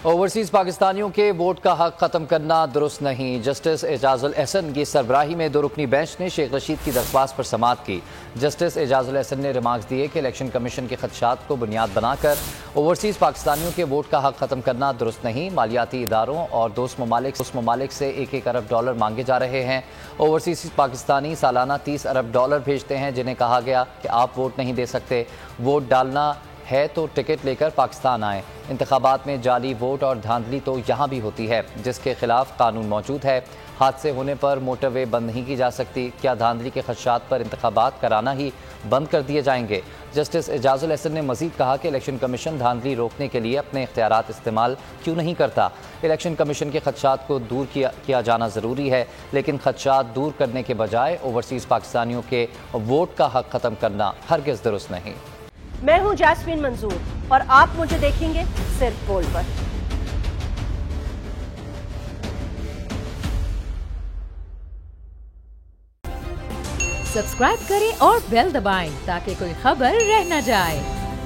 Overseas پاکستانیوں کے vote کا حق ختم کرنا درست نہیں، جسٹس اعجاز الاحسن کی سربراہی میں 2 رکنی بینچ نے شیخ رشید کی درخواست پر سماعت کی۔ جسٹس اعجاز الاحسن نے ریمارکس دیے کہ الیکشن کمیشن کے خدشات کو بنیاد بنا کر اوورسیز پاکستانیوں کے ووٹ کا حق ختم کرنا درست نہیں، مالیاتی اداروں اور دوست ممالک سے $1 ارب مانگے جا رہے ہیں۔ اوورسیز پاکستانی سالانہ $30 ارب بھیجتے ہیں، جنہیں کہا گیا کہ آپ ووٹ نہیں دے سکتے، ووٹ ڈالنا ہے تو ٹکٹ لے کر پاکستان آئیں۔ انتخابات میں جعلی ووٹ اور دھاندلی تو یہاں بھی ہوتی ہے، جس کے خلاف قانون موجود ہے۔ حادثے ہونے پر موٹر وے بند نہیں کی جا سکتی، کیا دھاندلی کے خدشات پر انتخابات کرانا ہی بند کر دیے جائیں گے؟ جسٹس اعجاز الاحسن نے مزید کہا کہ الیکشن کمیشن دھاندلی روکنے کے لیے اپنے اختیارات استعمال کیوں نہیں کرتا؟ الیکشن کمیشن کے خدشات کو دور کیا جانا ضروری ہے، لیکن خدشات دور کرنے کے بجائے اوورسیز پاکستانیوں کے ووٹ کا حق ختم کرنا ہرگز درست نہیں۔ میں ہوں جاسمین منظور اور آپ مجھے دیکھیں گے صرف بول پر۔ سبسکرائب کریں اور بیل دبائیں تاکہ کوئی خبر رہ نہ جائے۔